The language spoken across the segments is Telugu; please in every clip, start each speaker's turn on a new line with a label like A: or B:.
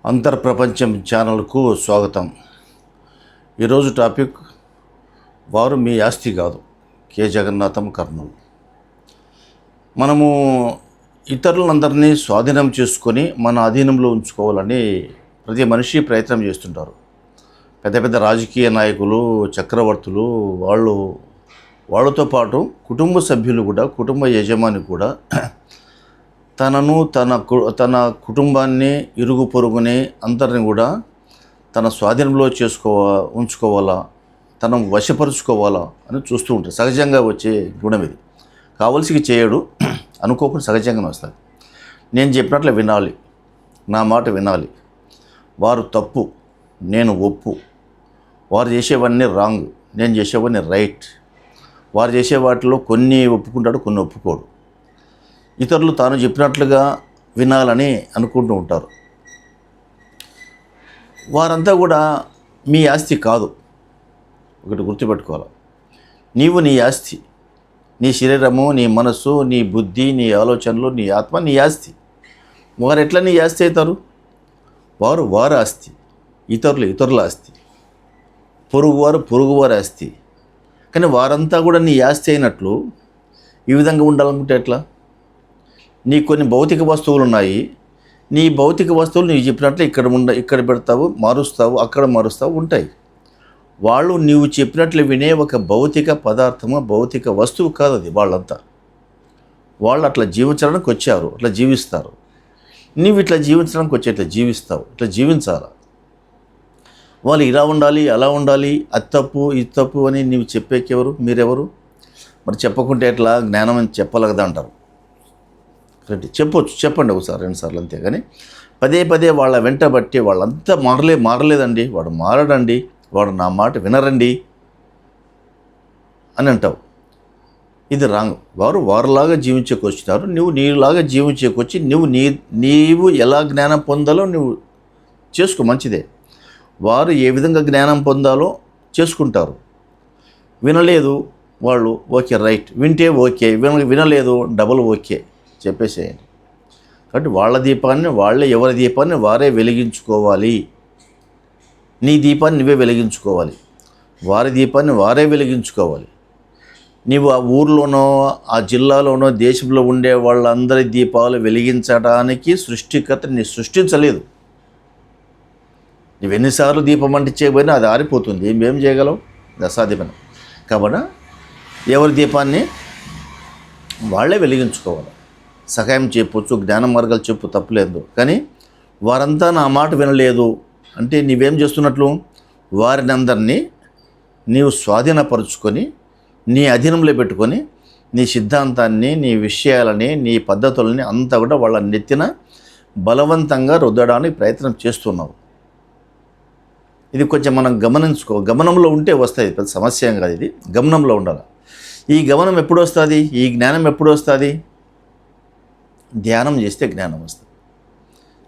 A: అంతర్ప్రపంచం ఛానల్కు స్వాగతం. ఈరోజు టాపిక్ వారు మీ ఆస్తి కాదు. కె జగన్నాథం కర్నూలు. మనము ఇతరులందరినీ స్వాధీనం చేసుకొని మన అధీనంలో ఉంచుకోవాలని ప్రతి మనిషి ప్రయత్నం చేస్తుంటారు. పెద్ద పెద్ద రాజకీయ నాయకులు, చక్రవర్తులు, వాళ్ళతో పాటు కుటుంబ సభ్యులు కూడా, కుటుంబ యజమాని కూడా తనను తన కుటుంబాన్ని, ఇరుగు పొరుగుని అందరిని కూడా తన స్వాధీనంలో ఉంచుకోవాలా, తను వశపరుచుకోవాలా అని చూస్తూ ఉంటారు. సహజంగా వచ్చే గుణం ఇది. కావలసికి చేయడు, అనుకోకుండా సహజంగానే వస్తుంది. నేను చెప్పినట్లు వినాలి, నా మాట వినాలి. వారు తప్పు, నేను ఒప్పు. వారు చేసేవన్నీ రాంగ్, నేను చేసేవన్నీ రైట్. వారు చేసే వాటిలో కొన్ని ఒప్పుకుంటాడు, కొన్ని ఒప్పుకోడు. ఇతరులు తాను చెప్పినట్లుగా వినాలని అనుకుంటూ ఉంటారు. వారంతా కూడా మీ ఆస్తి కాదు. ఒకటి గుర్తుపెట్టుకోవాలి. నీవు నీ ఆస్తి. నీ శరీరము, నీ మనస్సు, నీ బుద్ధి, నీ ఆలోచనలు, నీ ఆత్మ నీ ఆస్తి. వారు ఎట్లా నీ ఆస్తి అవుతారు? వారి ఆస్తి, ఇతరుల ఆస్తి, పొరుగువారి ఆస్తి. కానీ వారంతా కూడా నీ ఆస్తి అయినట్లు ఈ విధంగా ఉండాలనుకుంటే ఎట్లా? నీకు కొన్ని భౌతిక వస్తువులు ఉన్నాయి. నీ భౌతిక వస్తువులు నీవు చెప్పినట్లు ఇక్కడ పెడతావు, మారుస్తావు, అక్కడ మారుస్తావు, ఉంటాయి. వాళ్ళు నీవు చెప్పినట్లు వినే ఒక భౌతిక పదార్థము, భౌతిక వస్తువు కాదు అది. వాళ్ళు అట్లా జీవించడానికి వచ్చారు, అట్లా జీవిస్తారు. నీవు ఇట్లా జీవించడానికి వచ్చి ఇట్లా జీవిస్తావు, ఇట్లా జీవించాలి. వాళ్ళు ఇలా ఉండాలి, అలా ఉండాలి, అది తప్పు, ఇది తప్పు అని నీవు చెప్పేకెవరు? మీరెవరు? మరి చెప్పకుంటే ఎట్లా? జ్ఞానం అని చెప్పాలి కదా అంటారు. చెప్పండి ఒకసారి, రెండుసార్లు, అంతేగాని పదే వాళ్ళ వెంట బట్టి వాళ్ళంతా మారలేదండి, వాడు మారడండి, వాడు నా మాట వినరండి అని అంటావు. ఇది రాంగ్. వారులాగా జీవించేకొచ్చినారు, నువ్వు నీలాగా జీవించేకొచ్చి నీవు ఎలా జ్ఞానం పొందాలో నువ్వు చేసుకో, మంచిదే. వారు ఏ విధంగా జ్ఞానం పొందాలో చేసుకుంటారు. వినలేదు వాళ్ళు, ఓకే రైట్. వింటే ఓకే, వినలేదు డబుల్ ఓకే చెప్పేసేయండి. కాబట్టి ఎవరి దీపాన్ని వారే వెలిగించుకోవాలి. నీ దీపాన్ని నువ్వే వెలిగించుకోవాలి, వారి దీపాన్ని వారే వెలిగించుకోవాలి. నీవు ఆ ఊర్లోనో, ఆ జిల్లాలోనో, దేశంలో ఉండే వాళ్ళందరి దీపాలు వెలిగించడానికి సృష్టికర్త నీ సృష్టించలేదు. నువ్వు ఎన్నిసార్లు దీపం అంటించేయబోయినా అది ఆరిపోతుంది. ఏం చేయగలవు? అది అసాధ్యమైన. కాబట్టి ఎవరి దీపాన్ని వాళ్ళే వెలిగించుకోవాలి. సహాయం చెప్పొచ్చు, జ్ఞాన మార్గాలు చెప్పు, తప్పులేదు. కానీ వారంతా నా మాట వినలేదు అంటే నీవేం చేస్తున్నట్లు? వారిని అందరినీ నీవు స్వాధీనపరుచుకొని, నీ అధీనంలో పెట్టుకొని, నీ సిద్ధాంతాన్ని, నీ విషయాలని, నీ పద్ధతులని అంతా కూడా వాళ్ళ నెత్తిన బలవంతంగా రుద్దడానికి ప్రయత్నం చేస్తున్నావు. ఇది కొంచెం మనం గమనంలో ఉంటే వస్తుంది. పెద్ద సమస్య ఏం కాదు ఇది. గమనంలో ఉండాలి. ఈ గమనం ఎప్పుడు వస్తుంది? ఈ జ్ఞానం ఎప్పుడు వస్తుంది? ధ్యానం చేస్తే జ్ఞానం వస్తుంది.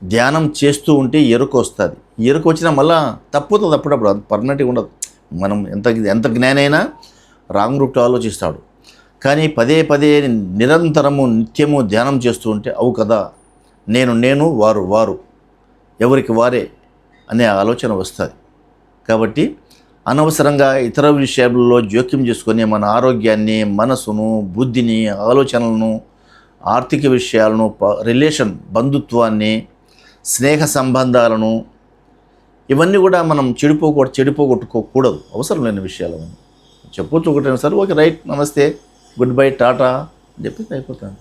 A: ధ్యానం చేస్తూ ఉంటే ఎరుక వస్తుంది. ఎరుక వచ్చినా మళ్ళీ తప్పుతుంది. అప్పుడప్పుడు పర్మనెంట్గా ఉండదు. మనం ఎంత జ్ఞానైనా రాంగ్ రూట్ ఆలోచిస్తాడు. కానీ పదే నిరంతరము నిత్యము ధ్యానం చేస్తూ ఉంటే అవు కదా, నేను వారు ఎవరికి వారే అనే ఆలోచన వస్తుంది. కాబట్టి అనవసరంగా ఇతర విషయాలలో జోక్యం చేసుకొని మన ఆరోగ్యాన్ని, మనసును, బుద్ధిని, ఆలోచనలను, ఆర్థిక విషయాలను, బంధుత్వాన్ని, స్నేహ సంబంధాలను, ఇవన్నీ కూడా మనం చెడిపోగొట్టుకోకూడదు. అవసరం లేని విషయాలు చెప్పొచ్చు. ఒకటైనా సరే ఓకే రైట్, నమస్తే, గుడ్ బై, టాటా అని చెప్పి అయిపోతాను.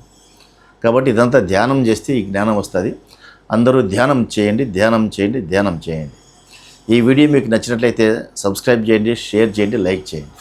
A: కాబట్టి ఇదంతా ధ్యానం చేస్తే ఈ జ్ఞానం వస్తుంది. అందరూ ధ్యానం చేయండి. ఈ వీడియో మీకు నచ్చినట్లయితే సబ్స్క్రైబ్ చేయండి, షేర్ చేయండి, లైక్ చేయండి.